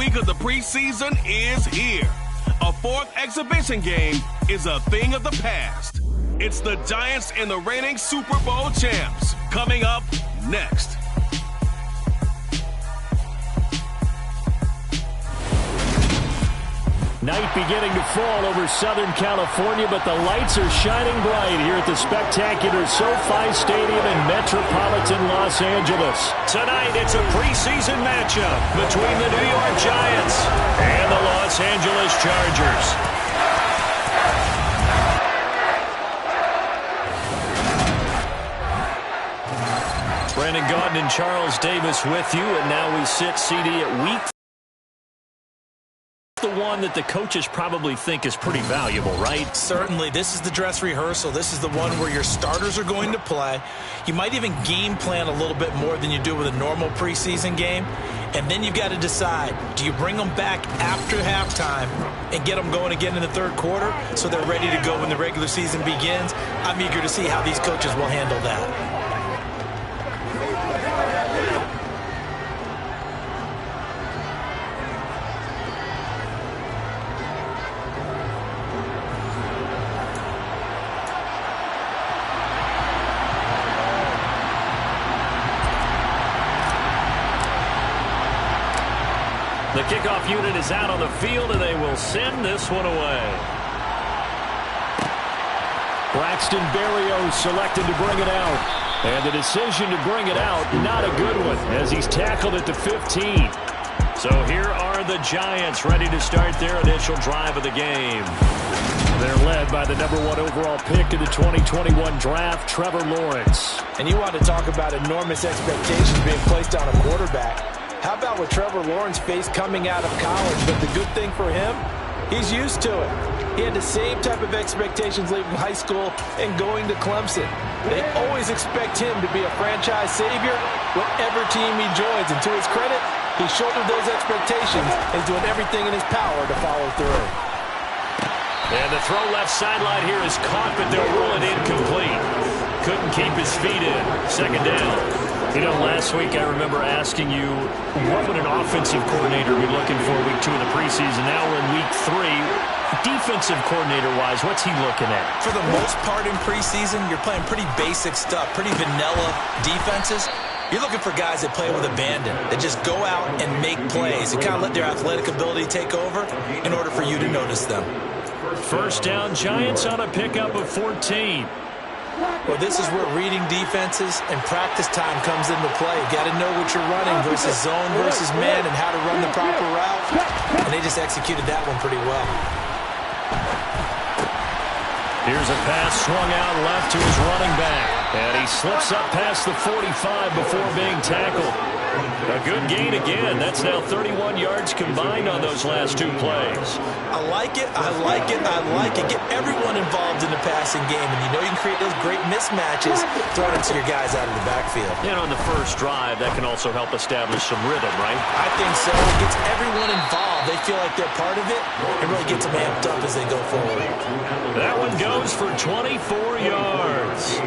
week of the preseason is here. A fourth exhibition game is a thing of the past. It's the Giants and the reigning Super Bowl champs. Coming up next. Night beginning to fall over Southern California, but the lights are shining bright here at the spectacular SoFi Stadium in metropolitan Los Angeles. Tonight, it's a preseason matchup between the New York Giants and the Los Angeles Chargers. Brandon Gaudin and Charles Davis with you, and now we sit CD at week 4. The one that the coaches probably think is pretty valuable, right? Certainly. This is the dress rehearsal. This is the one where your starters are going to play. You might even game plan a little bit more than you do with a normal preseason game. And then you've got to decide, do you bring them back after halftime and get them going again in the third quarter so they're ready to go when the regular season begins? I'm eager to see how these coaches will handle that. The kickoff unit is out on the field, and they will send this one away. Braxton Berrios selected to bring it out. And the decision to bring it out, not a good one, as he's tackled at the 15. So here are the Giants ready to start their initial drive of the game. They're led by the #1 overall pick in the 2021 draft, Trevor Lawrence. And you want to talk about enormous expectations being placed on a quarterback. How about what Trevor Lawrence faced coming out of college? But the good thing for him, he's used to it. He had the same type of expectations leaving high school and going to Clemson. They always expect him to be a franchise savior whatever team he joins. And to his credit, he shouldered those expectations and is doing everything in his power to follow through. And the throw left sideline here is caught, but they'll rule it incomplete. Couldn't keep his feet in. Second down. You know, last week I remember asking you, what would an offensive coordinator be looking for week 2 of the preseason? Now we're in week 3. Defensive coordinator-wise, what's he looking at? For the most part in preseason, you're playing pretty basic stuff, pretty vanilla defenses. You're looking for guys that play with abandon, that just go out and make plays and kind of let their athletic ability take over in order for you to notice them. First down, Giants on a pickup of 14. Well, this is where reading defenses and practice time comes into play. You got to know what you're running versus zone versus man and how to run the proper route. And they just executed that one pretty well. Here's a pass swung out left to his running back. And he slips up past the 45 before being tackled. A good gain again. That's now 31 yards combined on those last 2 plays. I like it. I like it. I like it. Get everyone involved in the passing game. And you know you can create those great mismatches throwing it to your guys out of the backfield. And on the first drive, that can also help establish some rhythm, right? I think so. It gets everyone involved. They feel like they're part of it. It really gets them amped up as they go forward. That one goes for 24 yards.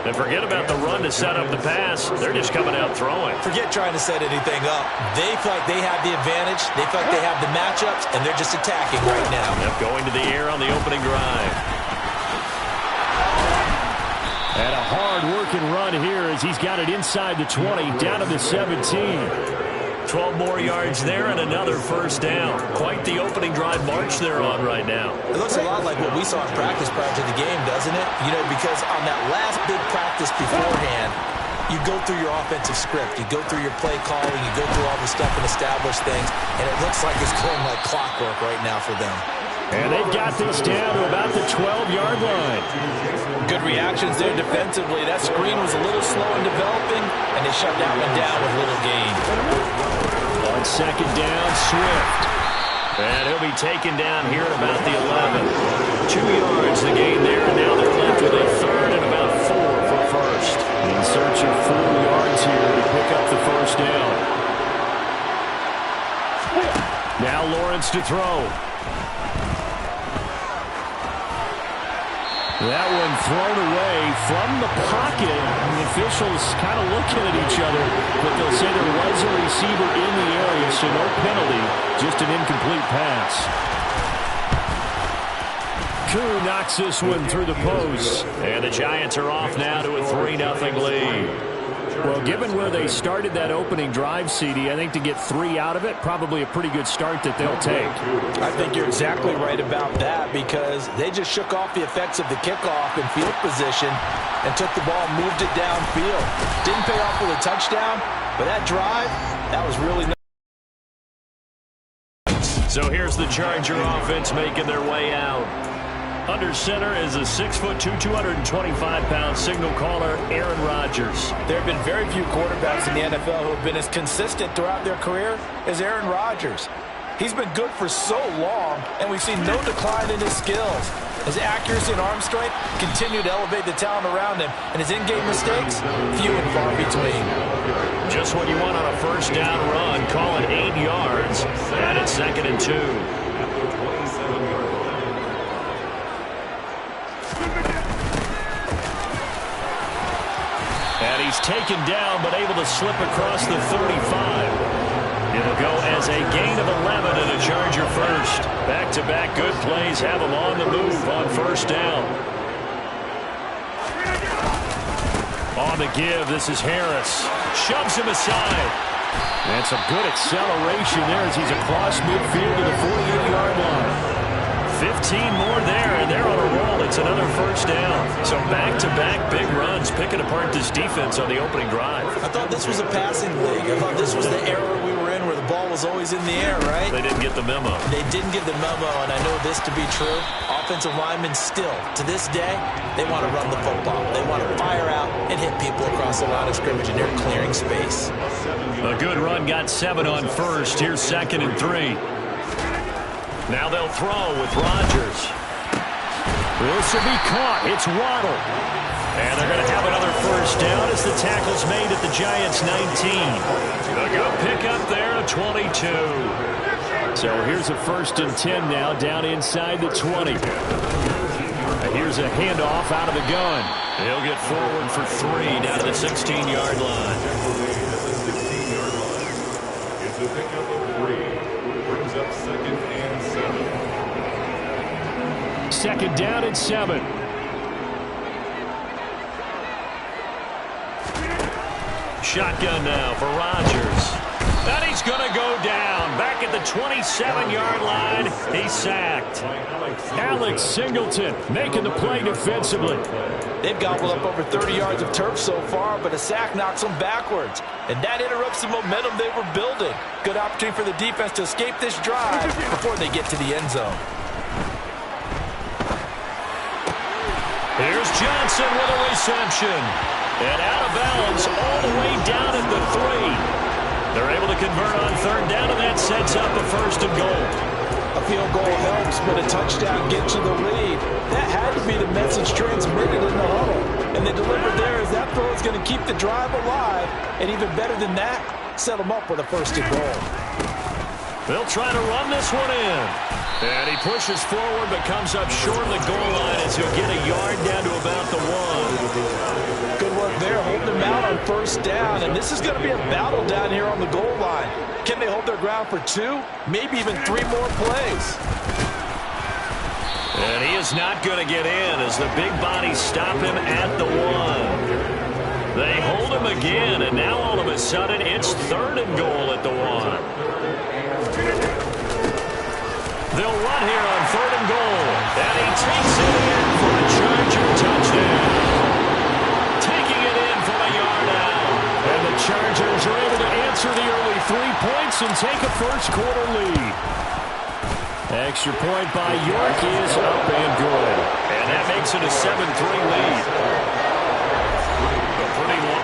And forget about the run to set up the pass. They're just coming out throwing. Forget trying to set anything up. They feel like they have the advantage. They feel like they have the matchups, and they're just attacking right now. Yep, going to the air on the opening drive. And a hard-working run here as he's got it inside the 20, down to the 17. 12 more yards there and another first down. Quite the opening drive march they're on right now. It looks a lot like what we saw in practice prior to the game, doesn't it? You know, because on that last big practice beforehand, you go through your offensive script. You go through your play calling. You go through all the stuff and establish things. And it looks like it's going like clockwork right now for them. And they've got this down to about the 12-yard line. Good reactions there defensively. That screen was a little slow in developing, and they shut that one down with little gain. On second down, Swift. And he'll be taken down here at about the 11. 2 yards the gain there, and now they're left with a third and about 4 for first. In search of 4 yards here to pick up the first down. Now Lawrence to throw. That one thrown away from the pocket. The officials kind of looking at each other, but they'll say there was a receiver in the area, so no penalty, just an incomplete pass. Koo knocks this one through the post. And the Giants are off now to a 3-0 lead. Well, given where they started that opening drive, CD, I think to get 3 out of it, probably a pretty good start that they'll take. I think you're exactly right about that because they just shook off the effects of the kickoff in field position and took the ball and moved it downfield. Didn't pay off with a touchdown, but that drive, that was really nice. So here's the Charger offense making their way out. Under center is a 6'2", 225-pound signal caller, Aaron Rodgers. There have been very few quarterbacks in the NFL who have been as consistent throughout their career as Aaron Rodgers. He's been good for so long, and we've seen no decline in his skills. His accuracy and arm strength continue to elevate the talent around him, and his in-game mistakes, few and far between. Just what you want on a first down run, call it 8 yards, and it's 2nd and 2. And he's taken down, but able to slip across the 35. It'll go as a gain of 11 and a Charger first. Back-to-back good plays have him on the move on first down. On the give, this is Harris. Shoves him aside. And some good acceleration there as he's across midfield to the 48-yard line. 15 more there, and they're on a roll. It's another first down. So back-to-back big runs, picking apart this defense on the opening drive. I thought this was a passing league. I thought this was the era we were in where the ball was always in the air, right? They didn't get the memo. They didn't get the memo, and I know this to be true. Offensive linemen still, to this day, they want to run the football. They want to fire out and hit people across the line of scrimmage, and they're clearing space. A good run got 7 on first. Here's 2nd and 3. Now they'll throw with Rodgers. This will be caught. It's Waddle. And they're going to have another first down as the tackle's made at the Giants' 19. A good pickup there, 22. So here's a 1st and 10 now, down inside the 20. Here's a handoff out of the gun. He'll get forward for 3 down to the 16-yard line. It's a pickup of 3. Brings up 2nd and 7. 2nd down and 7. Shotgun now for Rodgers. And he's going to go down. Back at the 27-yard line, he's sacked. Alex Singleton making the play defensively. They've gobbled up over 30 yards of turf so far, but a sack knocks them backwards. And that interrupts the momentum they were building. Good opportunity for the defense to escape this drive before they get to the end zone. Here's Johnson with a reception. And out of bounds all the way down at the 3. They're able to convert on 3rd down, and that sets up a 1st and goal. A field goal helps, but a touchdown gets you the lead. That had to be the message transmitted in the huddle. And they delivered there as that throw is going to keep the drive alive. And even better than that, set them up with a 1st and goal. They'll try to run this one in. And he pushes forward but comes up short of the goal line as he'll get a yard down to about the 1. Good work there, holding them out on 1st down. And this is going to be a battle down here on the goal line. Can they hold their ground for 2, maybe even 3 more plays? And he is not going to get in as the big bodies stop him at the 1. They hold him again, and now all of a sudden it's 3rd and goal at the 1. They'll run here on 3rd and goal. And he takes it in for a Charger touchdown. Taking it in from a yard out. And the Chargers are able to answer the early 3 points and take a first-quarter lead. Extra point by York is up and good. And that makes it a 7-3 lead. A pretty long.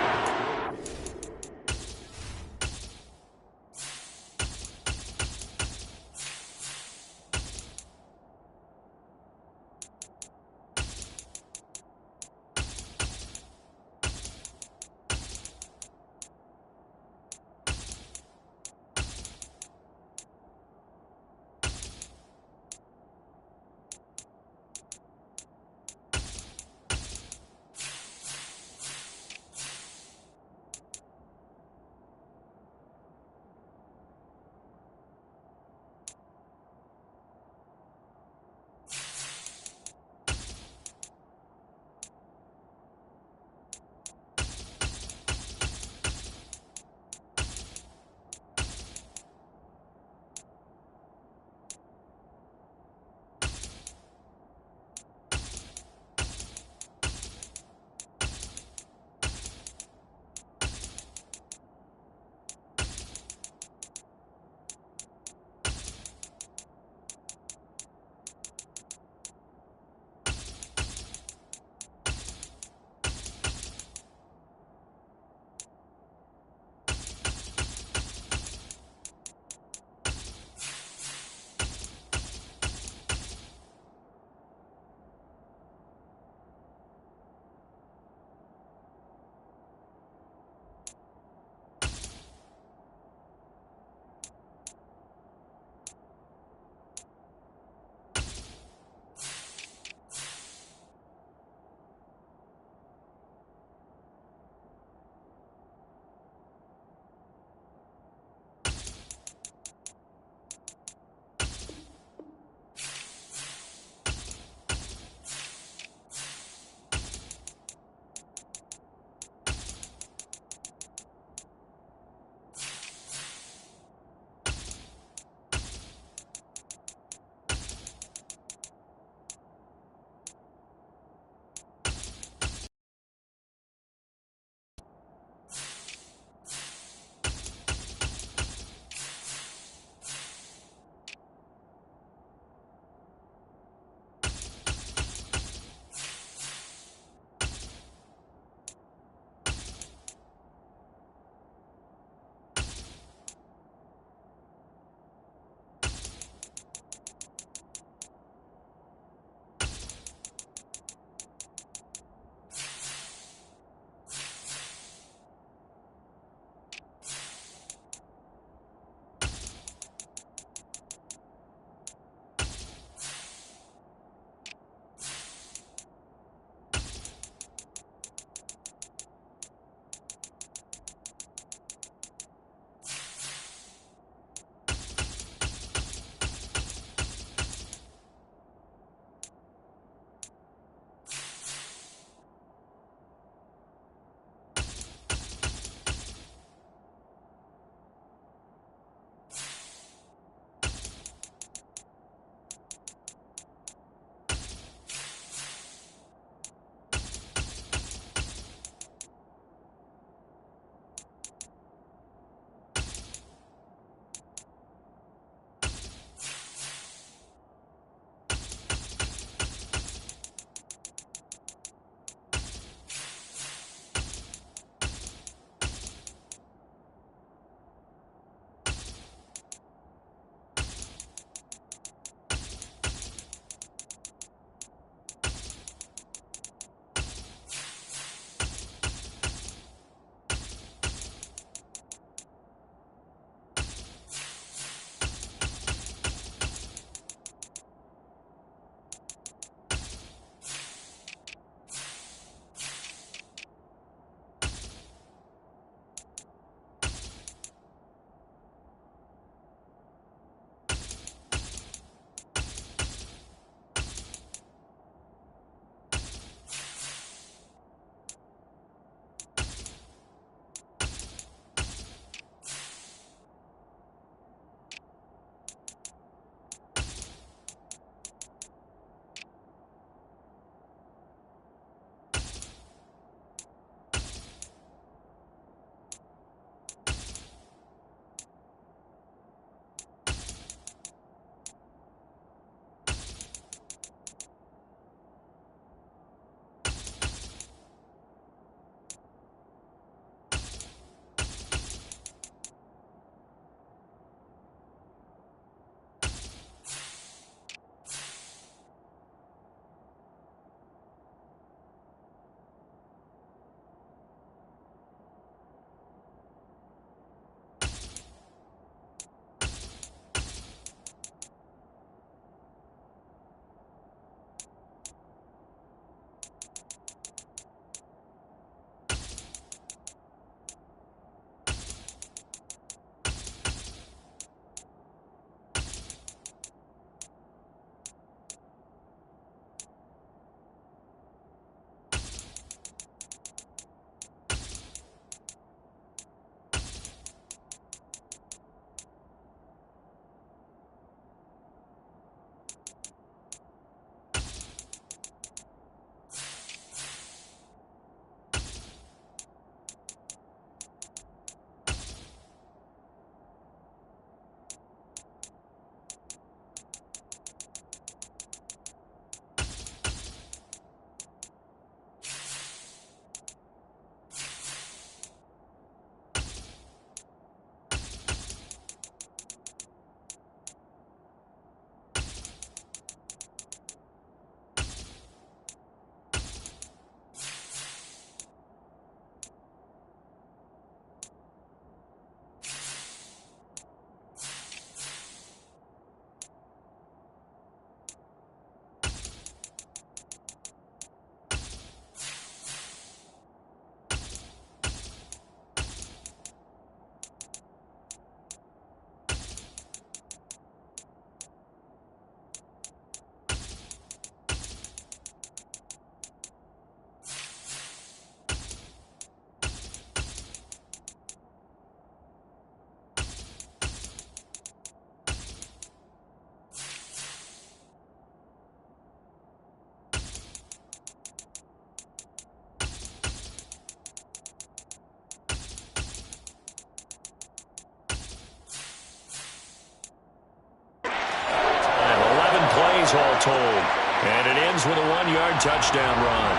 all told. And it ends with a 1-yard touchdown run.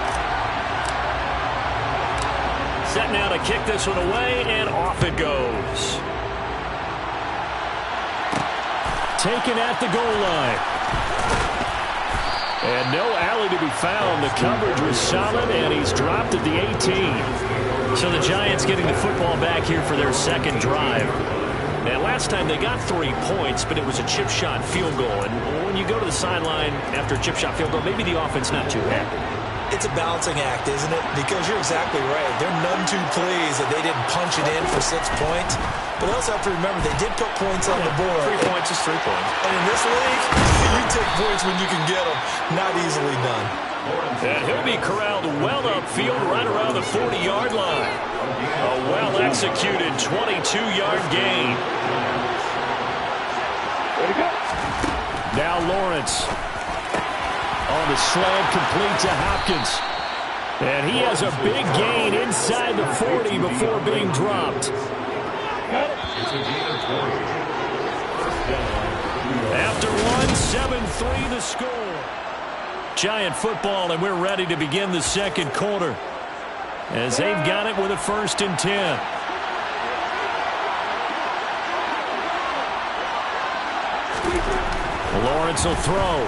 Set now to kick this one away, and off it goes. Taken at the goal line. And no alley to be found. The coverage was solid, and he's dropped at the 18. So the Giants getting the football back here for their second drive. And last time they got 3 points, but it was a chip shot field goal. And when you go to the sideline after a chip shot field goal, maybe the offense not too happy. It's a balancing act, isn't it? Because you're exactly right. They're none too pleased that they didn't punch it in for 6 points. But also have to remember, they did put points on the board. 3 points is 3 points. And in this league, you take points when you can get them. Not easily done. And he'll be corralled well upfield right around the 40-yard line. A well-executed 22-yard gain. Way to go. Now Lawrence on the slant, complete to Hopkins. And he has a big gain inside the 40 before being dropped. After one, 7-3 the score. Giant football, and we're ready to begin the second quarter as they've got it with a 1st and 10. Lawrence will throw.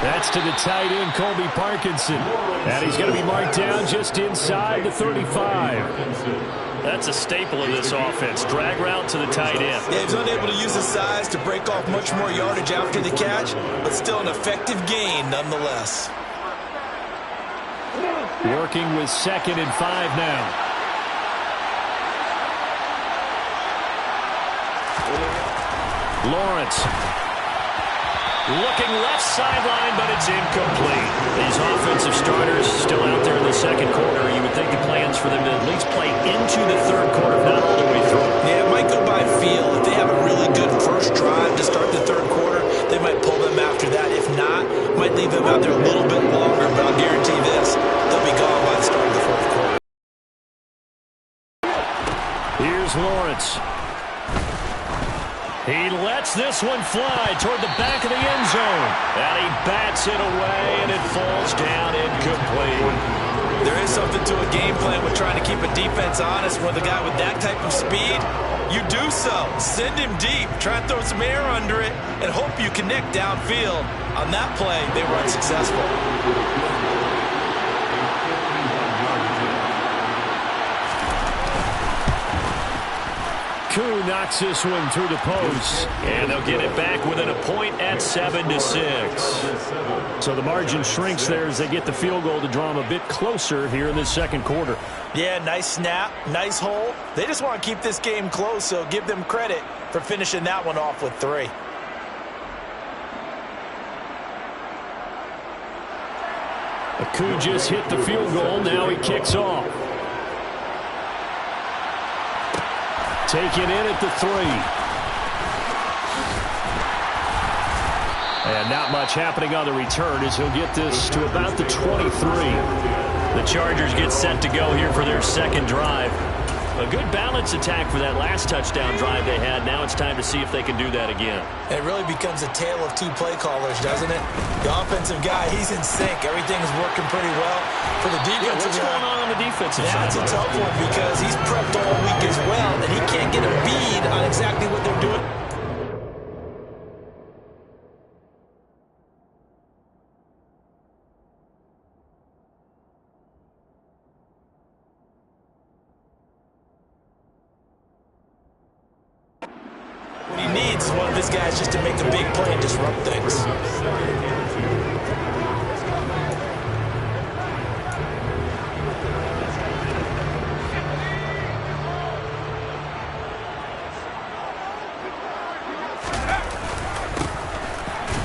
That's to the tight end, Colby Parkinson. And he's going to be marked down just inside the 35. That's a staple of this offense. Drag route to the tight end. Yeah, he's unable to use his size to break off much more yardage after the catch, but still an effective gain nonetheless. Working with 2nd and 5 now. Lawrence. Looking left sideline, but it's incomplete. These offensive starters still out there in the second quarter. You would think the plans for them to at least play into the third quarter, if not all the way through. Yeah, it might go by feel. If they have a really good first drive to start the third quarter, they might pull them after that. If not, might leave them out there a little bit longer, but I'll guarantee this, they'll be gone by the start of the fourth quarter. Here's Lawrence. He lets this one fly toward the back of the end zone. And he bats it away, and it falls down incomplete. There is something to a game plan with trying to keep a defense honest with a guy with that type of speed. You do so. Send him deep. Try and throw some air under it and hope you connect downfield. On that play, they were unsuccessful. Koo knocks this one through the post. And they'll get it back within a point at 7-6. So the margin shrinks there as they get the field goal to draw them a bit closer here in this second quarter. Yeah, nice snap, nice hole. They just want to keep this game close, so give them credit for finishing that one off with 3. Koo just hit the field goal. Now he kicks off. Taken in at the 3. And not much happening on the return as he'll get this to about the 23. The Chargers get set to go here for their second drive. A good balance attack for that last touchdown drive they had. Now it's time to see if they can do that again. It really becomes a tale of 2 play callers, doesn't it? The offensive guy, he's in sync. Everything is working pretty well. For the defensive guy, what's going on the defensive side? That's a tough one because he's prepped all week as well, and he can't get a bead on exactly what they're doing. What he needs is one of his guys just to make a big play and disrupt things.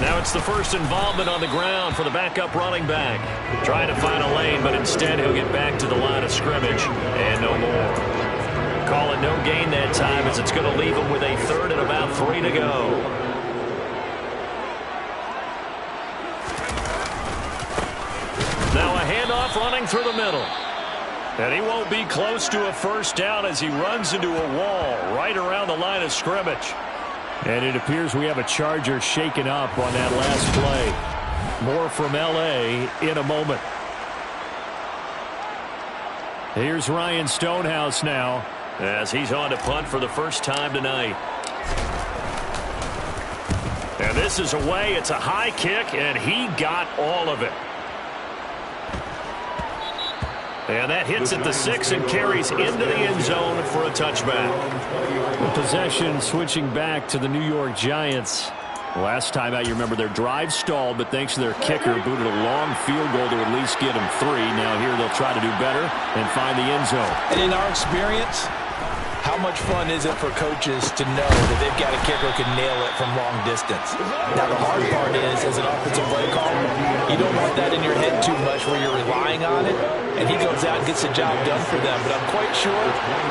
Now it's the first involvement on the ground for the backup running back. Trying to find a lane, but instead he'll get back to the line of scrimmage and no more. Call it no gain that time as it's going to leave him with a 3rd and about 3 to go. Now a handoff running through the middle. And he won't be close to a first down as he runs into a wall right around the line of scrimmage. And it appears we have a Charger shaken up on that last play. More from L.A. in a moment. Here's Ryan Stonehouse now as he's on to punt for the first time tonight. And this is away. It's a high kick, and he got all of it. And that hits at the 6 and carries into the end zone for a touchback. The possession switching back to the New York Giants. Last time out, you remember their drive stalled, but thanks to their kicker, booted a long field goal to at least get them 3. Now here they'll try to do better and find the end zone. And in our experience, how much fun is it for coaches to know that they've got a kicker who can nail it from long distance? Now, the hard part is, as an offensive play caller, you don't want that in your head too much where you're relying on it, and he goes out and gets the job done for them. But I'm quite sure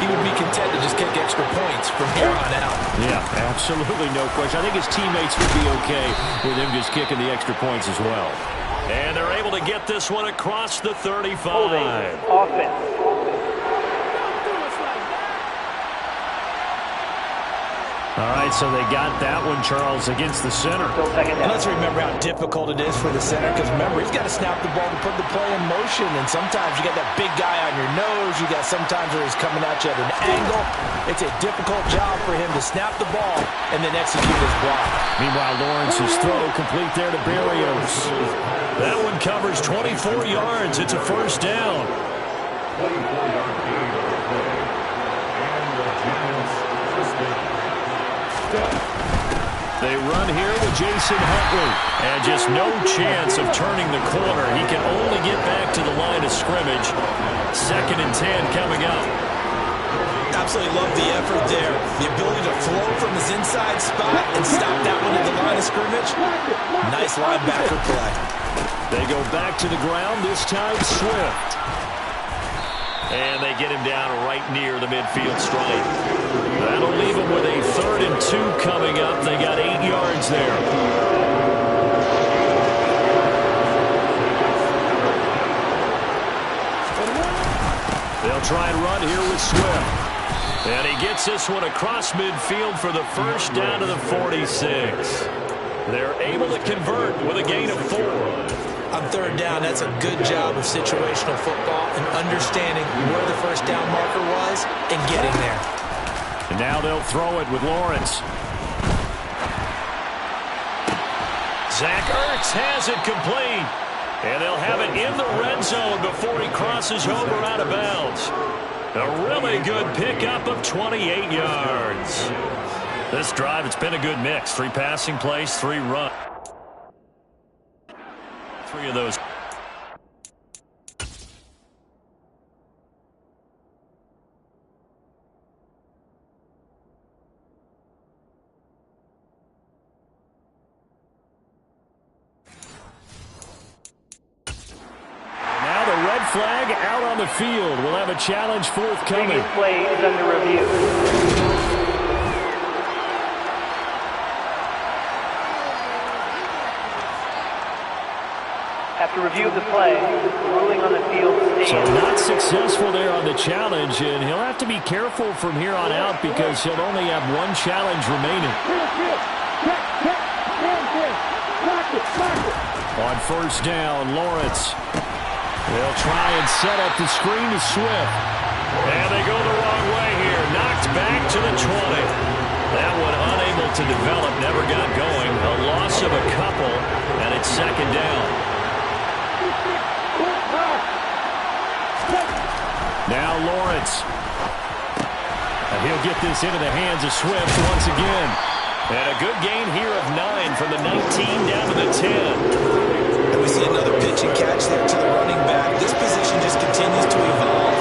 he would be content to just kick extra points from here on out. Yeah, absolutely no question. I think his teammates would be okay with him just kicking the extra points as well. And they're able to get this one across the 35. Offense. All right, so they got that one, Charles, against the center. And let's remember how difficult it is for the center, because remember, he's got to snap the ball to put the play in motion, and sometimes you got that big guy on your nose. You got sometimes where he's coming at you at an angle. It's a difficult job for him to snap the ball and then execute his block. Meanwhile, Lawrence's throw complete there to Berrios. That one covers 24 yards. It's a first down. They run here with Jason Huntley. And just no chance of turning the corner. He can only get back to the line of scrimmage. 2nd and 10 coming up. Absolutely love the effort there. The ability to flow from his inside spot and stop that one at the line of scrimmage. Nice linebacker play. They go back to the ground, this time Swift. And they get him down right near the midfield stripe. That'll leave him with a 3rd and 2 coming up. They got 8 yards there. They'll try and run here with Swift. And he gets this one across midfield for the first down to the 46. They're able to convert with a gain of 4. On 3rd down, that's a good job of situational football and understanding where the first down marker was and getting there. And now they'll throw it with Lawrence. Zach Ertz has it complete. And they'll have it in the red zone before he crosses over out of bounds. A really good pickup of 28 yards. This drive, it's been a good mix. 3 passing plays, 3 runs. 3 of those. Now the red flag out on the field. We'll have a challenge forthcoming. Previous play is under review. After review of the play, the ruling on the field stands. So not successful there on the challenge, and he'll have to be careful from here on out because he'll only have 1 challenge remaining. On 1st down, Lawrence. They'll try and set up the screen to Swift. And they go the wrong way here. Knocked back to the 20. That one unable to develop, never got going. A loss of a couple, and it's 2nd down. Now Lawrence. And he'll get this into the hands of Swift once again. And a good gain here of 9 from the 19 down to the 10. And we see another pitch and catch there to the running back. This position just continues to evolve.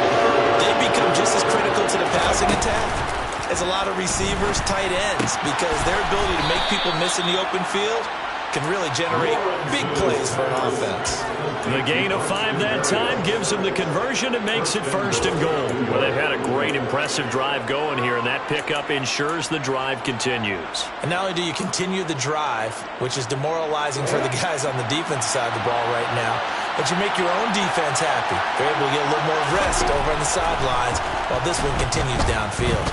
They become just as critical to the passing attack as a lot of receivers, tight ends, because their ability to make people miss in the open field can really generate big plays for an offense. The gain of 5 that time gives them the conversion and makes it 1st and goal. Well, they've had a great, impressive drive going here, and that pickup ensures the drive continues. And not only do you continue the drive, which is demoralizing for the guys on the defensive side of the ball right now, but you make your own defense happy. They're able to get a little more rest over on the sidelines while this one continues downfield.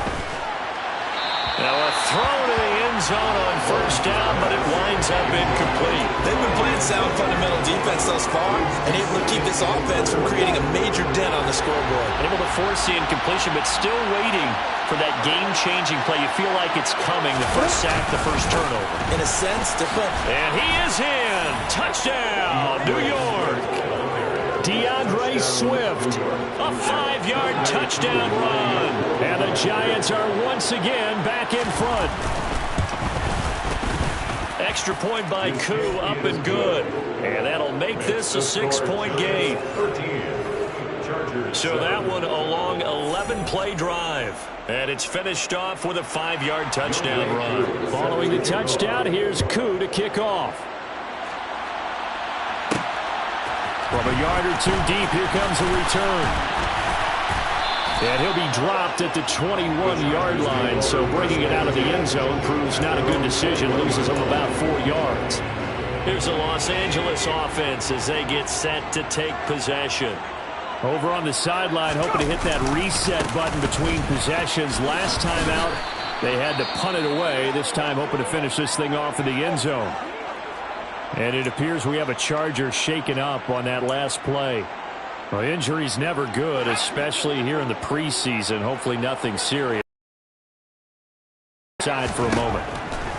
Now a throw to the end zone on first down, but it winds up incomplete. They've been playing sound fundamental defense thus far and able to keep this offense from creating a major dent on the scoreboard. Able to force the incompletion, but still waiting for that game-changing play. You feel like it's coming, the first sack, the first turnover. In a sense, and he is in. Touchdown, New York. DeAndre Swift, a 5-yard touchdown run. And the Giants are once again back in front. Extra point by Koo, up and good. And that'll make this a 6-point game. So that one a long 11-play drive. And it's finished off with a 5-yard touchdown run. Following the touchdown, here's Koo to kick off. From a yard or two deep, here comes a return. And he'll be dropped at the 21-yard line, so bringing it out of the end zone proves not a good decision, loses him about 4 yards. Here's the Los Angeles offense as they get set to take possession. Over on the sideline, hoping to hit that reset button between possessions. Last time out, they had to punt it away. This time, hoping to finish this thing off in the end zone. And it appears we have a Charger shaken up on that last play. Well, injury's never good, especially here in the preseason. Hopefully nothing serious. Side for a moment.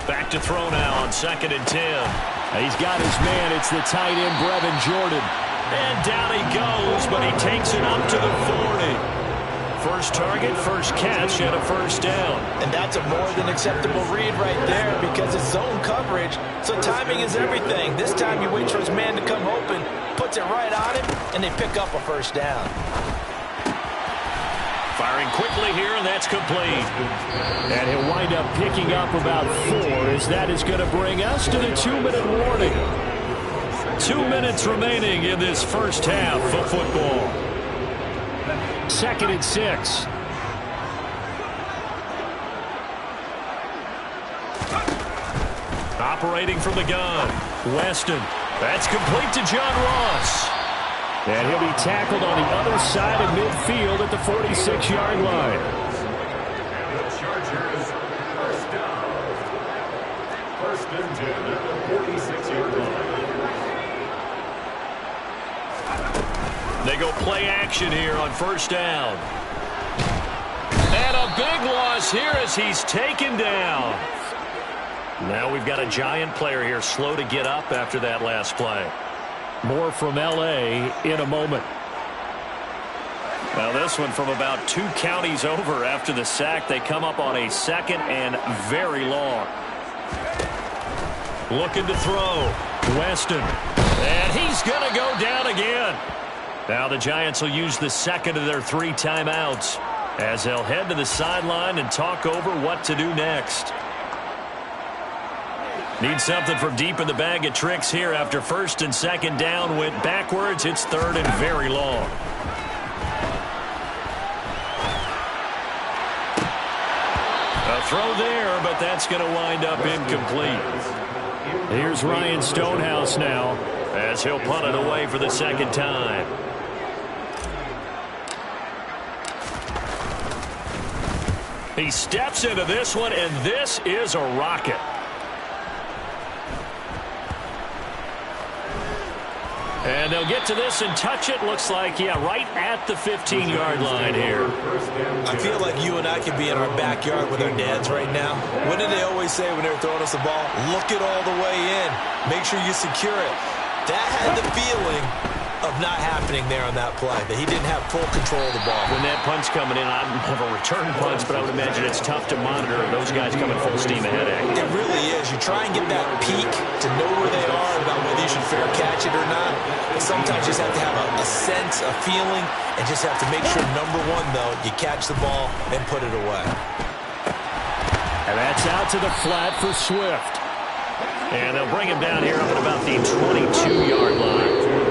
Back to throw now on 2nd and 10. He's got his man. It's the tight end, Brevin Jordan. And down he goes, but he takes it up to the 40. First target, first catch, and a first down. And that's a more than acceptable read right there because it's zone coverage, so timing is everything. This time you wait for his man to come open, puts it right on him, and they pick up a first down. Firing quickly here, and that's complete. And he'll wind up picking up about 4, as that is going to bring us to the 2-minute warning. 2 minutes remaining in this first half of football. 2nd and 6. Operating from the gun. Weston. That's complete to John Ross. And he'll be tackled on the other side of midfield at the 46-yard line. The Chargers, first down. 1st and 10 at the 46-yard line. They go play action here on first down. And a big loss here as he's taken down. Now we've got a Giant player here slow to get up after that last play. More from L.A. in a moment. Well, this one from about 2 counties over after the sack. They come up on a 2nd and very long. Looking to throw. Weston. And he's going to go down again. Now the Giants will use the 2nd of their 3 timeouts as they'll head to the sideline and talk over what to do next. Need something from deep in the bag of tricks here after 1st and 2nd down went backwards. It's 3rd and very long. A throw there, but that's going to wind up incomplete. Here's Ryan Stonehouse now as he'll punt it away for the 2nd time. He steps into this one, and this is a rocket. And they'll get to this and touch it. Looks like, yeah, right at the 15-yard line here. I feel like you and I could be in our backyard with our dads right now. What did they always say when they were throwing us the ball? Look it all the way in. Make sure you secure it. That had the feeling of not happening there on that play, that he didn't have full control of the ball. When that punch coming in, I don't have a return punch, but I would imagine it's tough to monitor those guys coming full steam ahead. It really is. You try and get that peek to know where they are about whether you should fair catch it or not. But sometimes you just have to have a sense, a feeling, and just have to make sure, number one, though, you catch the ball and put it away. And that's out to the flat for Swift. And they'll bring him down here up at about the 22-yard line.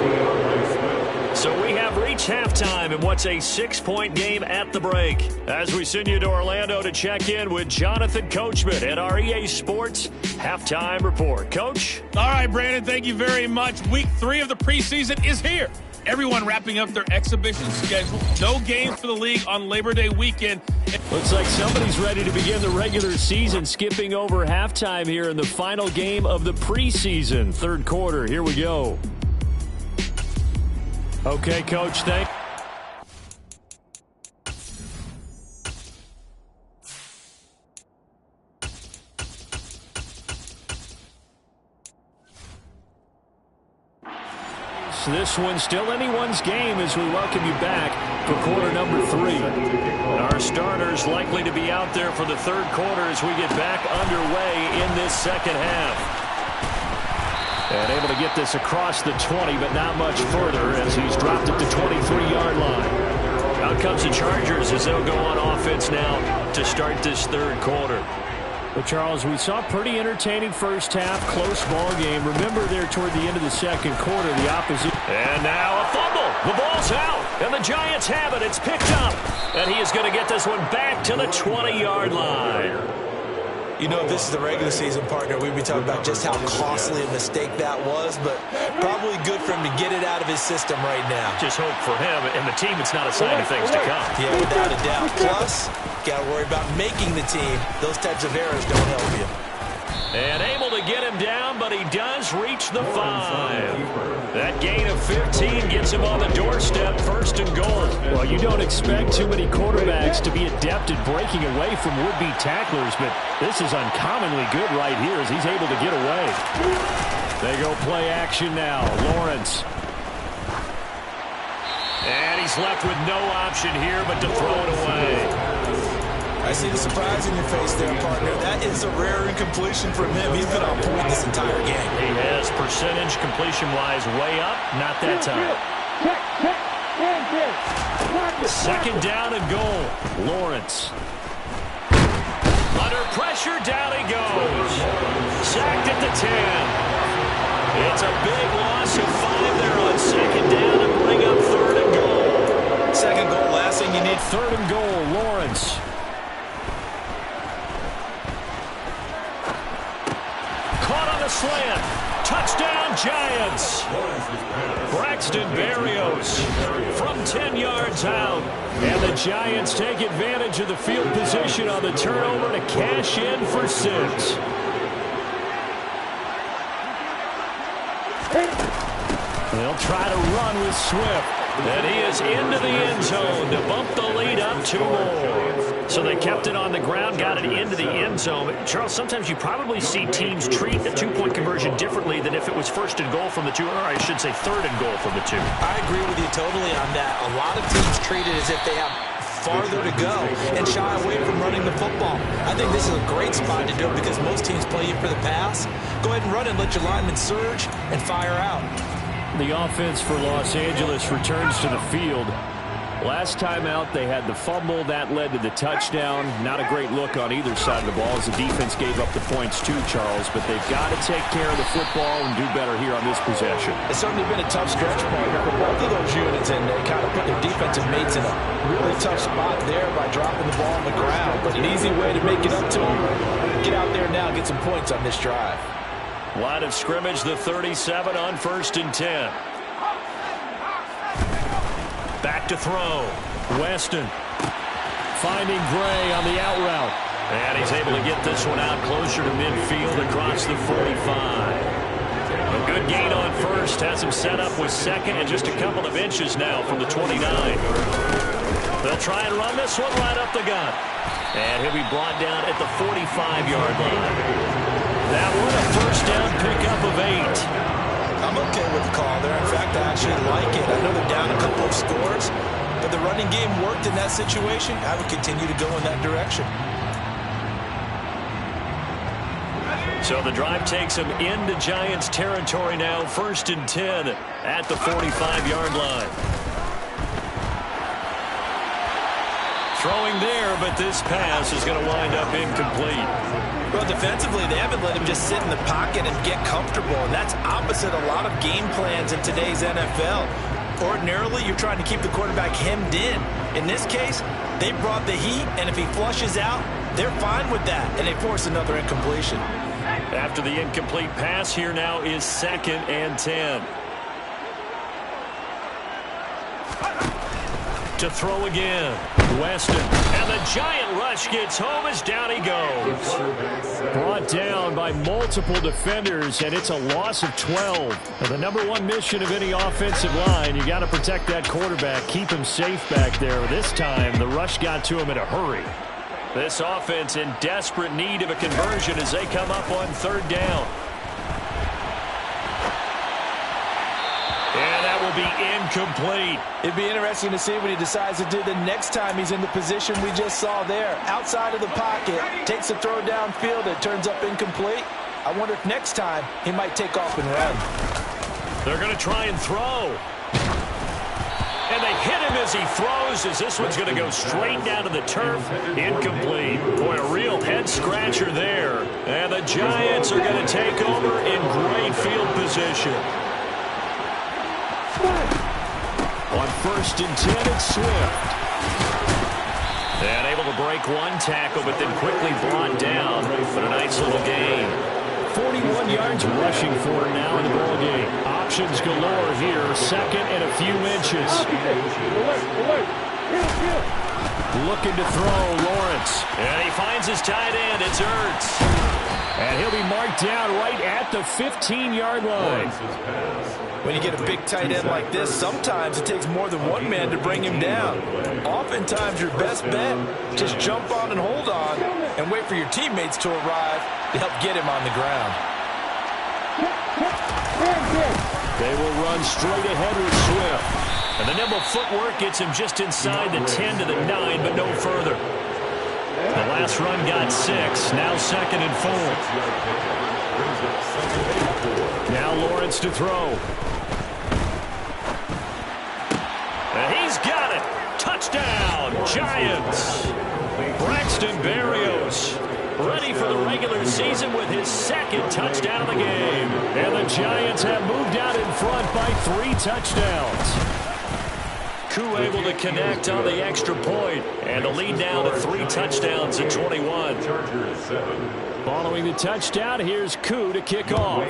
So we have reached halftime in what's a 6-point game at the break. As we send you to Orlando to check in with Jonathan Coachman at our EA Sports Halftime Report. Coach? All right, Brandon, thank you very much. Week 3 of the preseason is here. Everyone wrapping up their exhibition schedule. No games for the league on Labor Day weekend. Looks like somebody's ready to begin the regular season, skipping over halftime here in the final game of the preseason. Third quarter, here we go. Okay, Coach, thank you. This one's still anyone's game as we welcome you back for quarter number 3. Our starters likely to be out there for the third quarter as we get back underway in this second half. And able to get this across the 20, but not much further as he's dropped it to 23-yard line. Out comes the Chargers as they'll go on offense now to start this third quarter. Well, Charles, we saw a pretty entertaining first half, close ball game. Remember there toward the end of the second quarter, the opposition. And now a fumble. The ball's out, and the Giants have it. It's picked up, and he is going to get this one back to the 20-yard line. You know, if this is the regular season, partner, we'd be talking about just how costly a mistake that was, but probably good for him to get it out of his system right now. Just hope for him and the team it's not a sign of things to come. Yeah, without a doubt. Plus, got to worry about making the team. Those types of errors don't help you. And able to get him down, but he does reach the 5. That gain of 15 gets him on the doorstep, first and goal. Well, you don't expect too many quarterbacks to be adept at breaking away from would-be tacklers, but this is uncommonly good right here as he's able to get away. They go play action now. Lawrence. And he's left with no option here but to throw it away. I see the surprise in your face there, partner. That is a rare incompletion from him. He's been on point this entire game. He has percentage completion-wise way up. Not that time. Second down and goal. Lawrence. Under pressure, down he goes. Sacked at the 10. It's a big loss of 5 there on second down to bring up third and goal. Second goal, last thing you need. Third and goal, Lawrence. Slant. Touchdown, Giants. Braxton Berrios from 10 yards out. And the Giants take advantage of the field position on the turnover to cash in for 6. They'll try to run with Swift. And he is into the end zone to bump the lead up 2 more. So they kept it on the ground, got it into the end zone. Charles, sometimes you probably see teams treat a 2-point conversion differently than if it was first and goal from the 2, or I should say third and goal from the 2. I agree with you totally on that. A lot of teams treat it as if they have farther to go and shy away from running the football. I think this is a great spot to do it because most teams play you for the pass. Go ahead and run and let your linemen surge and fire out. The offense for Los Angeles returns to the field. Last time out, they had the fumble. That led to the touchdown. Not a great look on either side of the ball as the defense gave up the points too, Charles. But they've got to take care of the football and do better here on this possession. It's certainly been a tough stretch, partner, for both of those units, and they kind of put their defensive mates in a really tough spot there by dropping the ball on the ground. But an easy way to make it up to them. Get out there now, get some points on this drive. Line of scrimmage, the 37 on 1st and 10. Back to throw. Weston finding Gray on the out route. And he's able to get this one out closer to midfield across the 45. A good gain on first. Has him set up with second and just a couple of inches now from the 29. They'll try and run this one right up the gut. And he'll be brought down at the 45-yard line. That one a first down pickup of 8. I'm okay with the call there. In fact, I actually like it. I know they're down a couple of scores, but the running game worked in that situation. I would continue to go in that direction. So the drive takes them into Giants territory now. 1st and 10 at the 45-yard line. Throwing there, but this pass is going to wind up incomplete. Well, defensively, they haven't let him just sit in the pocket and get comfortable, and that's opposite a lot of game plans in today's NFL. Ordinarily, you're trying to keep the quarterback hemmed in. In this case, they brought the heat, and if he flushes out, they're fine with that, and they force another incompletion. After the incomplete pass, here now is 2nd and 10. to throw again. Weston. And the giant rush gets home as down he goes. Brought down by multiple defenders, and it's a loss of 12. Now, the number one mission of any offensive line, you got to protect that quarterback, keep him safe back there. This time, the rush got to him in a hurry. This offense in desperate need of a conversion as they come up on third down. And that will be incomplete. It'd be interesting to see what he decides to do the next time he's in the position we just saw there. Outside of the pocket, takes a throw downfield, it turns up incomplete. I wonder if next time he might take off and run. They're going to try and throw. And they hit him as he throws, as this one's going to go straight down to the turf. Incomplete. Boy, a real head-scratcher there. And the Giants are going to take over in great field position. On 1st and 10, it's Swift. And able to break one tackle, but then quickly brought down. But a nice little gain. 41 yards rushing for him now in the ball game. Options galore here. Second and a few inches. Looking to throw, Lawrence. And he finds his tight end. It's Ertz. And he'll be marked down right at the 15-yard line. When you get a big tight end like this, sometimes it takes more than one man to bring him down. Oftentimes, your best bet, just jump on and hold on and wait for your teammates to arrive to help get him on the ground. They will run straight ahead with Swift. And the nimble footwork gets him just inside the 10 to the 9, but no further. The last run got 6, now 2nd and 4. Now Lawrence to throw. And he's got it. Touchdown, Giants. Braxton Berrios ready for the regular season with his 2nd touchdown of the game. And the Giants have moved out in front by 3 touchdowns. Koo able to connect on the extra point, and the lead down to 3 touchdowns at 21. Following the touchdown, here's Koo to kick off.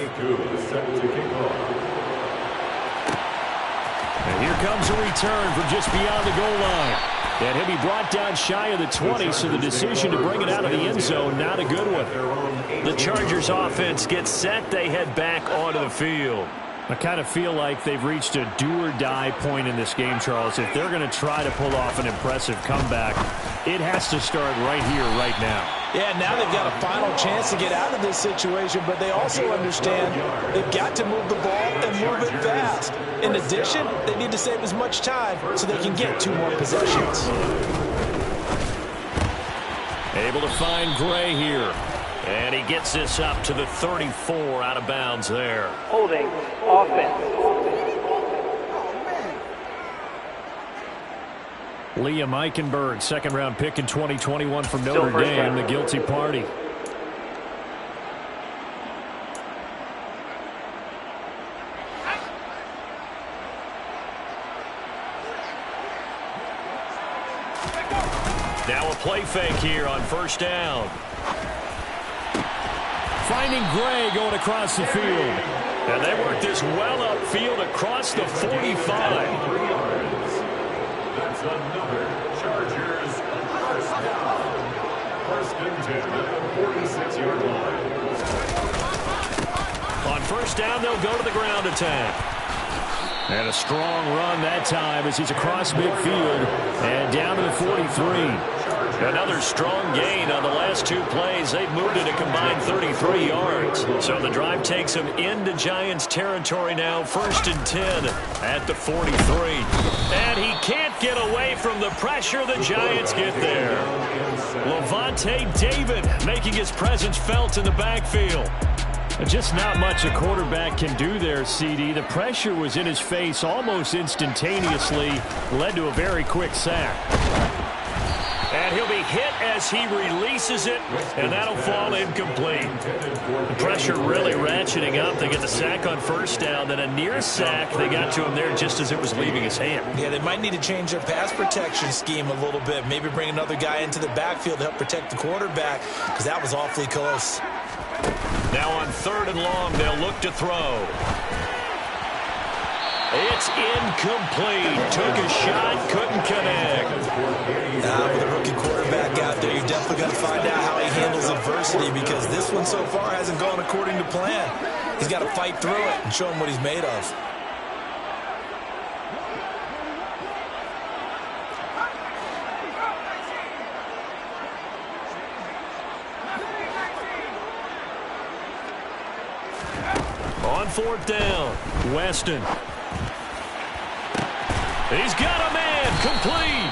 And here comes a return from just beyond the goal line. And he'll be brought down shy of the 20, so the decision to bring it out of the end zone, not a good one. The Chargers offense gets set. They head back onto the field. I kind of feel like they've reached a do-or-die point in this game, Charles. If they're going to try to pull off an impressive comeback, it has to start right here, right now. Yeah, now they've got a final chance to get out of this situation, but they also understand they've got to move the ball and move it fast. In addition, they need to save as much time so they can get 2 more possessions. Able to find Gray here. And he gets this up to the 34 out of bounds there. Holding offense. Liam Eichenberg, 2nd-round pick in 2021 from Notre Dame, the guilty party. Now a play fake here on 1st down. Finding Gray going across the field. And they work this well upfield across the 45. That's another Chargers 1st down. 1st and 10 at the 46-yard line. On 1st down, they'll go to the ground attack. And a strong run that time as he's across midfield and down to the 43. Another strong gain on the last 2 plays. They've moved it a combined 33 yards. So the drive takes them into Giants territory now. 1st and 10 at the 43. And he can't get away from the pressure. The Giants get there. Levante David making his presence felt in the backfield. Just not much a quarterback can do there, CD. The pressure was in his face almost instantaneously. Led to a very quick sack. And he'll be hit as he releases it, and that'll fall incomplete. The pressure really ratcheting up. They get the sack on 1st down, then a near sack. They got to him there just as it was leaving his hand. Yeah, they might need to change their pass protection scheme a little bit. Maybe bring another guy into the backfield to help protect the quarterback, because that was awfully close. Now on 3rd and long, they'll look to throw. It's incomplete. Took a shot, couldn't connect. With a rookie quarterback out there, you're definitely going to find out how he handles adversity, because this one so far hasn't gone according to plan. He's got to fight through it and show him what he's made of. On fourth down, Weston. He's got a man, complete.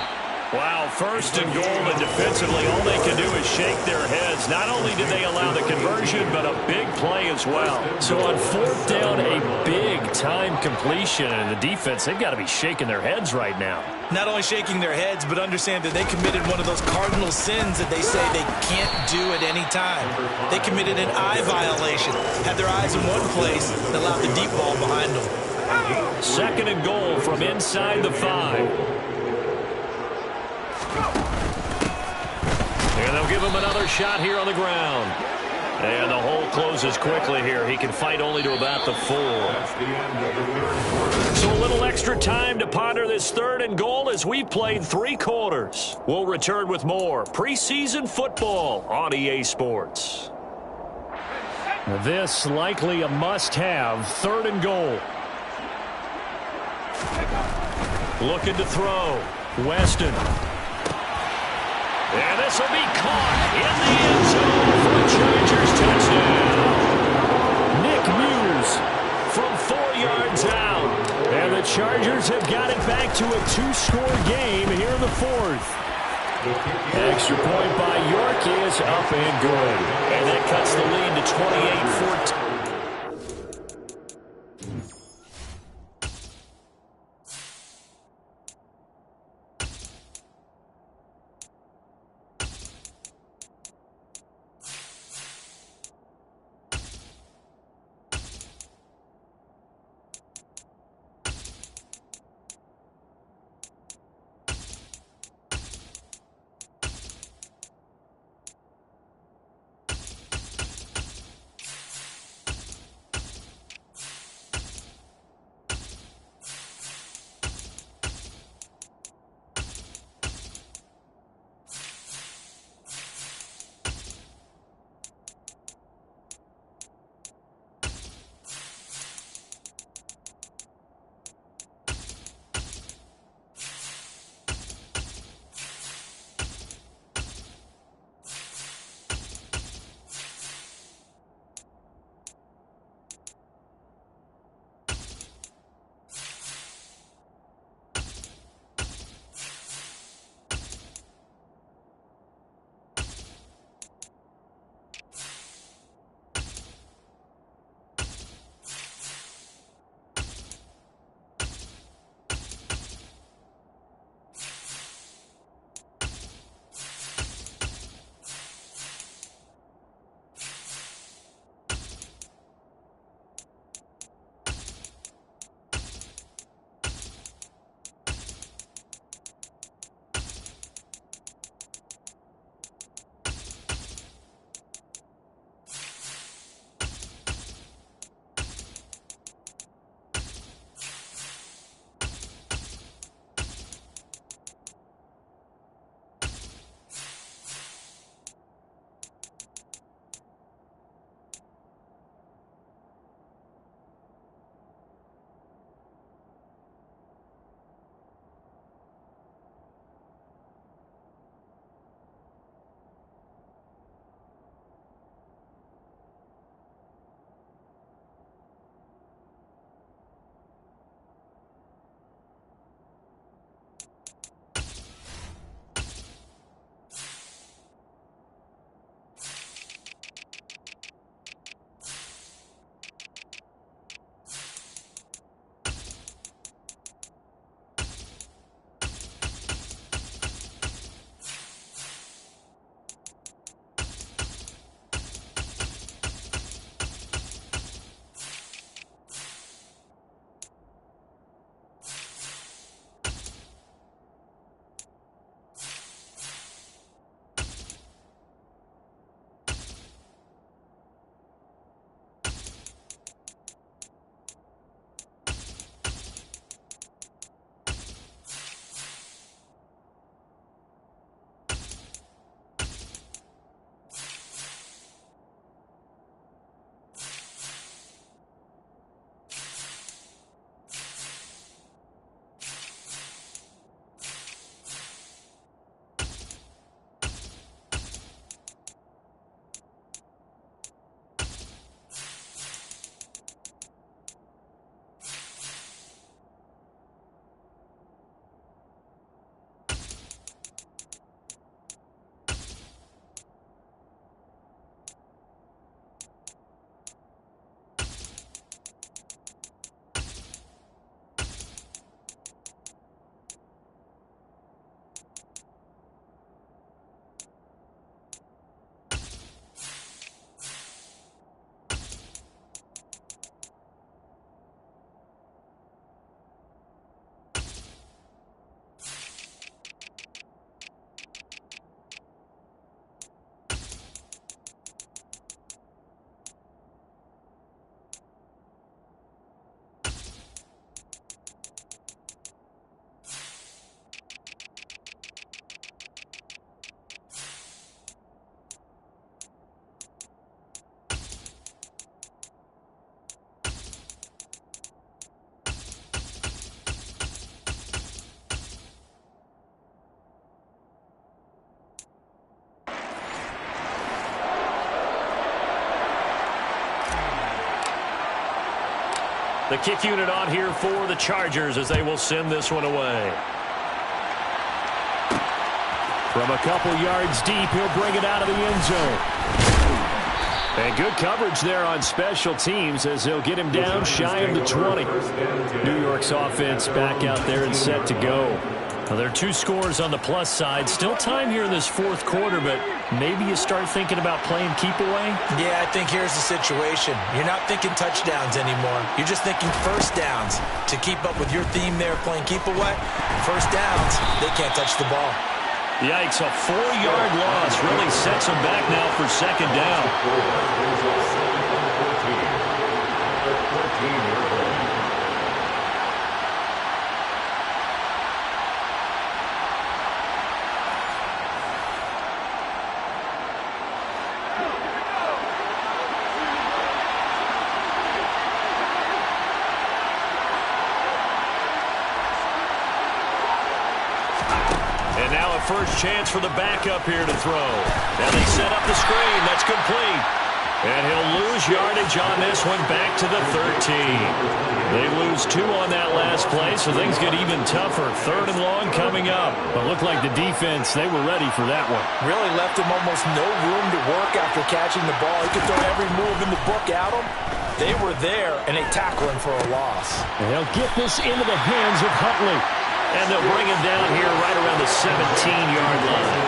Wow, first and goal, and defensively all they can do is shake their heads. Not only did they allow the conversion, but a big play as well. So on fourth down, a big-time completion, and the defense, they've got to be shaking their heads right now. Not only shaking their heads, but understand that they committed one of those cardinal sins that they say they can't do at any time. They committed an eye violation, had their eyes in one place, and allowed the deep ball behind them. Second and goal from inside the 5. And they'll give him another shot here on the ground. And the hole closes quickly here. He can fight only to about the 4. So a little extra time to ponder this third and goal as we played 3 quarters. We'll return with more preseason football on EA Sports. This likely a must-have, third and goal. Looking to throw. Weston. And this will be caught in the end zone for a Chargers touchdown. Nick Muse from 4 yards out. And the Chargers have got it back to a 2-score game here in the 4th. Extra point by York is up and good. And that cuts the lead to 28-14. The kick unit on here for the Chargers as they will send this one away. From a couple yards deep, he'll bring it out of the end zone. And good coverage there on special teams as they'll get him down shy of the 20. New York's offense back out there and set to go. Well, there are 2 scores on the plus side. Still time here in this fourth quarter, but maybe you start thinking about playing keep away? Yeah, I think here's the situation. You're not thinking touchdowns anymore. You're just thinking first downs. To keep up with your theme there, playing keep away, first downs, they can't touch the ball. Yikes, a 4-yard loss really sets them back now for second down. And now a first chance for the backup here to throw. Now they set up the screen. That's complete. And he'll lose yardage on this one back to the 13. They lose 2 on that last play, so things get even tougher. 3rd and long coming up. But looked like the defense, they were ready for that one. Really left him almost no room to work after catching the ball. He could throw every move in the book at him. They were there, and they tackle him for a loss. And they'll get this into the hands of Huntley. And they'll bring him down here right around the 17-yard line.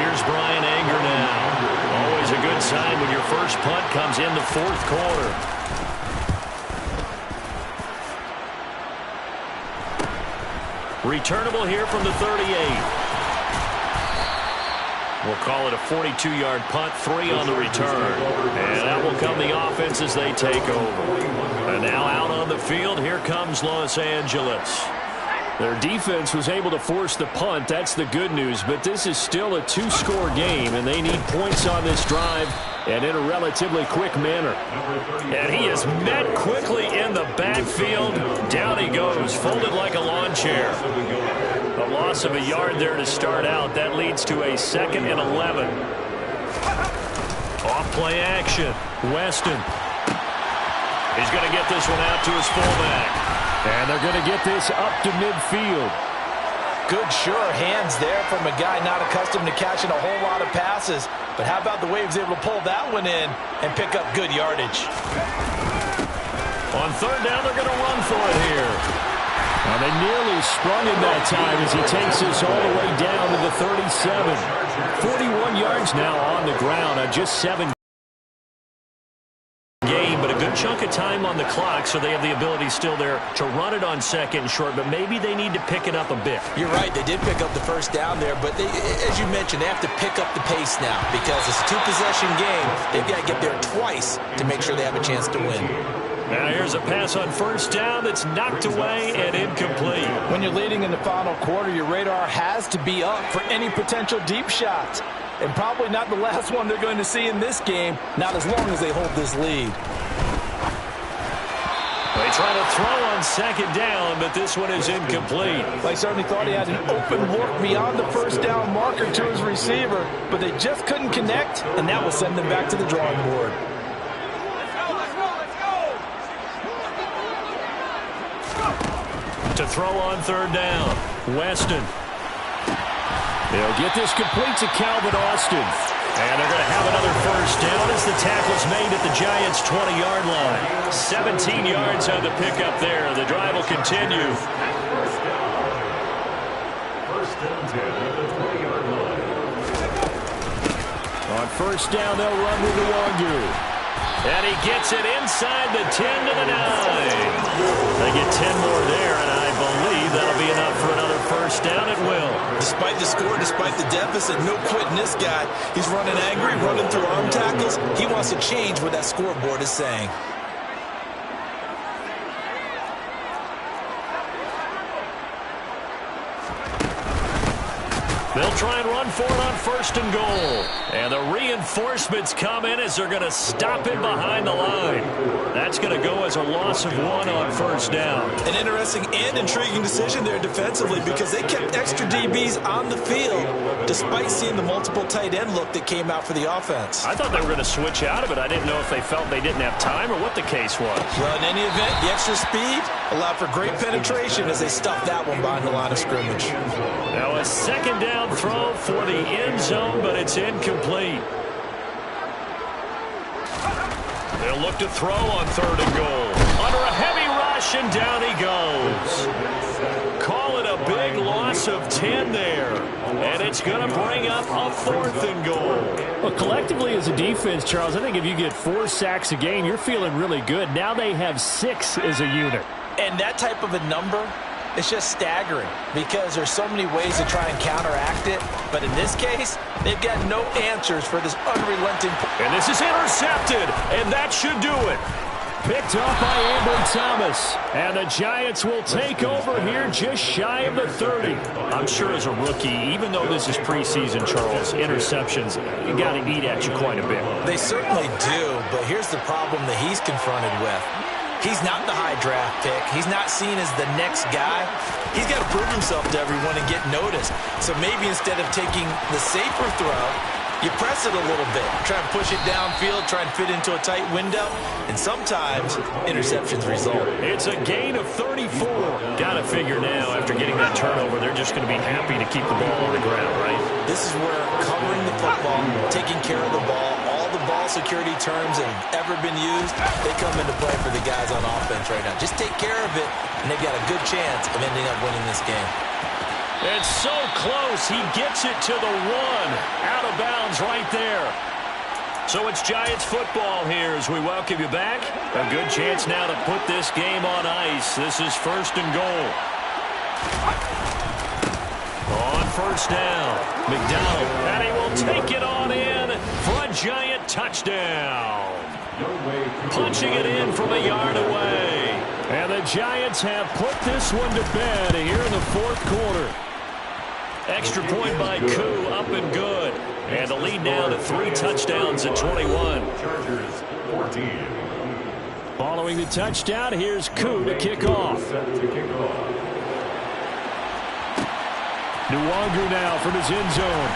Here's Brian Anger now. Always a good sign when your first punt comes in the fourth quarter. Returnable here from the 38. We'll call it a 42-yard punt, 3 on the return. And that will come the offense as they take over. And now out on the field, here comes Los Angeles. Their defense was able to force the punt. That's the good news. But this is still a 2-score game, and they need points on this drive and in a relatively quick manner. And he is met quickly in the backfield. Down he goes, folded like a lawn chair. A loss of a yard there to start out. That leads to a 2nd and 11. Off play action. Weston. He's going to get this one out to his fullback. And they're going to get this up to midfield. Good, sure hands there from a guy not accustomed to catching a whole lot of passes. But how about the way he was able to pull that one in and pick up good yardage? On 3rd down, they're going to run for it here. Now they nearly sprung him that time as he takes this all the way down to the 37. 41 yards now on the ground on just 7 but a good chunk of time on the clock, so they have the ability still there to run it on 2nd and short, but maybe they need to pick it up a bit. You're right, they did pick up the first down there, but they, as you mentioned, they have to pick up the pace now because it's a 2-possession game. They've got to get there twice to make sure they have a chance to win. Now here's a pass on 1st down that's knocked away and incomplete. When you're leading in the final quarter, your radar has to be up for any potential deep shots. And probably not the last one they're going to see in this game, not as long as they hold this lead. They try to throw on 2nd down, but this one is incomplete. They certainly thought he had an open look beyond the first down marker to his receiver, but they just couldn't connect, and that will send them back to the drawing board. To throw on 3rd down, Weston. They'll get this complete to Calvin Austin. And they're going to have another first down as the tackle's made at the Giants' 20-yard line. 17 yards on the pickup there. The drive will continue. First and 10 at the 20-yard line. On 1st down, they'll run with the Wangu. And he gets it inside the 10 to the 9. They get 10 more there, and I believe that'll be enough for another first down. It will. Despite the score, despite the deficit, no quitting this guy. He's running angry, running through arm tackles. He wants to change what that scoreboard is saying. They'll try and run for it on 1st and goal. And the reinforcements come in as they're going to stop it behind the line. That's going to go as a loss of 1 on 1st down. An interesting and intriguing decision there defensively because they kept extra DBs on the field despite seeing the multiple tight end look that came out for the offense. I thought they were going to switch out of it. I didn't know if they felt they didn't have time or what the case was. Well, in any event, the extra speed allowed for great penetration as they stuffed that one behind the line of scrimmage. Now a 2nd down throw for the end zone, but it's incomplete. They'll look to throw on 3rd and goal. Under a heavy rush, and down he goes. Call it a big loss of 10 there. And it's going to bring up a 4th and goal. Well, collectively as a defense, Charles, I think if you get 4 sacks a game, you're feeling really good. Now they have 6 as a unit. And that type of a number, it's just staggering because there's so many ways to try and counteract it. But in this case, they've got no answers for this unrelenting. And this is intercepted, and that should do it. Picked up by Ambry Thomas. And the Giants will take over here just shy of the 30. I'm sure as a rookie, even though this is preseason, Charles, interceptions, you got to eat at you quite a bit. They certainly do, but here's the problem that he's confronted with. He's not the high draft pick. He's not seen as the next guy. He's got to prove himself to everyone and get noticed. So maybe instead of taking the safer throw, you press it a little bit. Try and push it downfield, try and fit into a tight window. And sometimes interceptions result. It's a gain of 34. Got to figure now, after getting that turnover, they're just going to be happy to keep the ball on the ground, right? This is where covering the football, taking care of the ball, all the ball security terms that have ever been used, they come into play for the guys on offense right now. Just take care of it, and they've got a good chance of ending up winning this game. It's so close. He gets it to the 1. Out of bounds right there. So it's Giants football here as we welcome you back. A good chance now to put this game on ice. This is 1st and goal. On 1st down, McDonald, and he will take it on in for a Giant touchdown. Punching it in from a yard away. And the Giants have put this one to bed here in the 4th quarter. Extra point by Koo, up and good. And the lead now to 3 touchdowns at 21. Following the touchdown, here's Koo to kick off. Nwangu now from his end zone.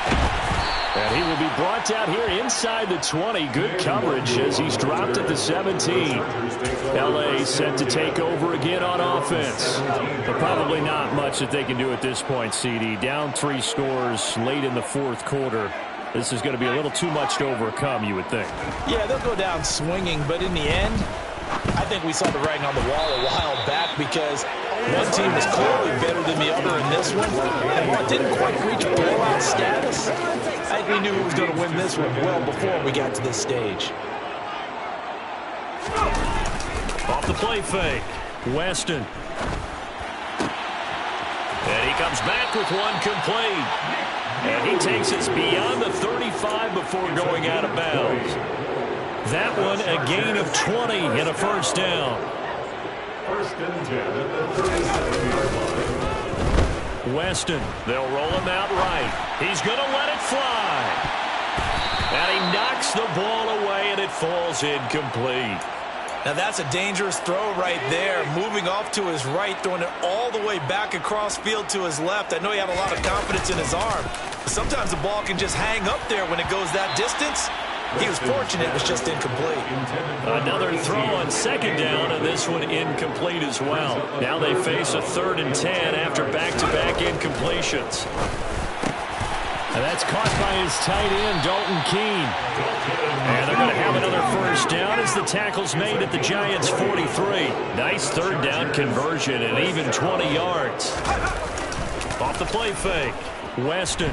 And he will be brought out here inside the 20. Good coverage as he's dropped at the 17. L.A. set to take over again on offense. But probably not much that they can do at this point, CD. Down 3 scores late in the 4th quarter. This is going to be a little too much to overcome, you would think. Yeah, they'll go down swinging, but in the end, I think we saw the writing on the wall a while back because one team was clearly better than the other in this one. And while it didn't quite reach blowout status, I think we knew who was going to win this one well before we got to this stage. Off the play fake, Weston. And he comes back with one complete. And he takes us beyond the 35 before going out of bounds. That one a gain of 20 and a 1st down. 1st and 10 at the 37-yard line. Weston, they'll roll him out right. He's going to let it fly. And he knocks the ball away, and it falls incomplete. Now that's a dangerous throw right there. Moving off to his right, throwing it all the way back across field to his left. I know he had a lot of confidence in his arm. But sometimes the ball can just hang up there when it goes that distance. He was fortunate, it was just incomplete. Another throw on 2nd down, and this one incomplete as well. Now they face a 3rd and 10 after back-to-back incompletions. And that's caught by his tight end, Dalton Keene. And they're going to have another 1st down as the tackle's made at the Giants' 43. Nice 3rd down conversion and even 20 yards. Off the play fake, Weston.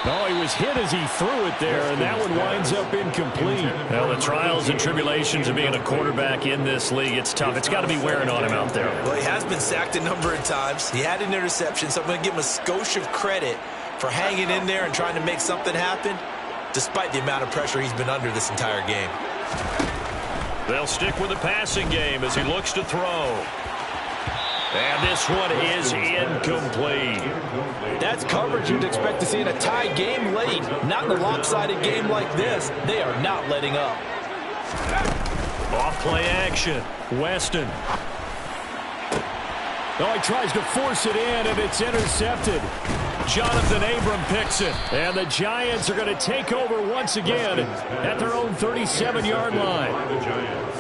Oh, he was hit as he threw it there, and that one winds up incomplete. Well, the trials and tribulations of being a quarterback in this league, it's tough. It's got to be wearing on him out there. Well, he has been sacked a number of times. He had an interception, so I'm going to give him a skosh of credit for hanging in there and trying to make something happen, despite the amount of pressure he's been under this entire game. They'll stick with the passing game as he looks to throw. And this one is incomplete. That's coverage you'd expect to see in a tie game late. Not in a lopsided game like this. They are not letting up. Off play action. Weston. Oh, he tries to force it in, and it's intercepted. Jonathan Abram picks it. And the Giants are going to take over once again at their own 37-yard line.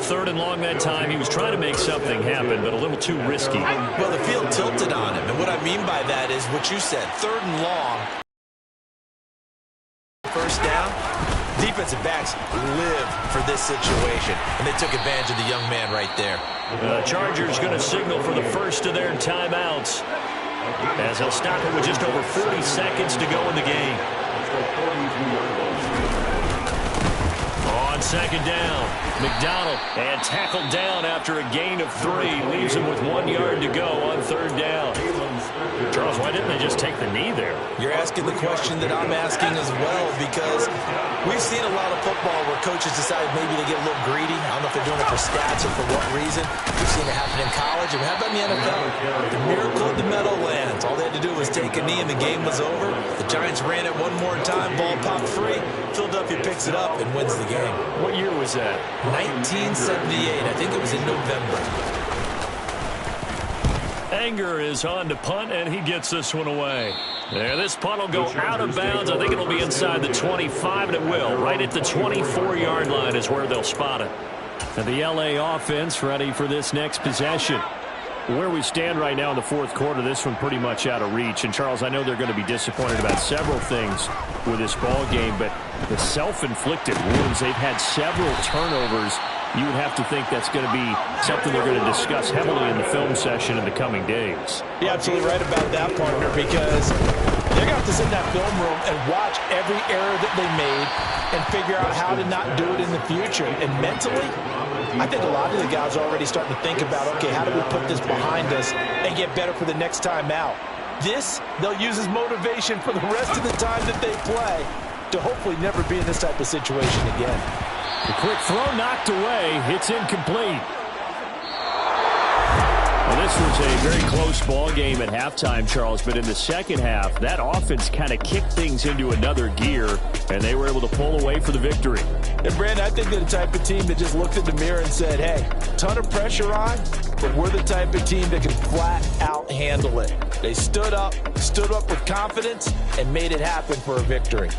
3rd and long that time. He was trying to make something happen, but a little too risky. Well, the field tilted on him, and what I mean by that is what you said, 3rd and long. First down. Defensive backs live for this situation, and they took advantage of the young man right there. The Chargers going to signal for the first of their timeouts, as they'll stop it with just over 40 seconds to go in the game. On 2nd down, McDonald, and tackled down after a gain of 3. Leaves him with 1 yard to go on 3rd down. Charles, why didn't they just take the knee there? You're asking the question that I'm asking as well, because we've seen a lot of football where coaches decide maybe they get a little greedy. I don't know if they're doing it for stats or for what reason. We've seen it happen in college, and how about in the NFL? The miracle of the Meadowlands. All they had to do was take a knee, and the game was over. The Giants ran it one more time. Ball popped free. Philadelphia picks it up and wins the game. What year was that? 1978. I think it was in November. Anger is on to punt, and he gets this one away. There, this punt will go out of bounds. I think it'll be inside the 25, and it will. Right at the 24-yard line is where they'll spot it. And the LA offense ready for this next possession. Where we stand right now in the 4th quarter, this one pretty much out of reach. And, Charles, I know they're going to be disappointed about several things with this ball game, but the self-inflicted wounds, they've had several turnovers. You would have to think that's going to be something they're going to discuss heavily in the film session in the coming days. You're absolutely right about that, partner, because they're going to have to sit in that film room and watch every error that they made and figure out how to not do it in the future. And mentally, I think a lot of the guys are already starting to think about, okay, how do we put this behind us and get better for the next time out? This, they'll use as motivation for the rest of the time that they play to hopefully never be in this type of situation again. The quick throw knocked away. It's incomplete. Well, this was a very close ball game at halftime, Charles, but in the second half, that offense kind of kicked things into another gear, and they were able to pull away for the victory. And, Brandon, I think they're the type of team that just looked in the mirror and said, hey, ton of pressure on, but we're the type of team that can flat out handle it. They stood up with confidence, and made it happen for a victory.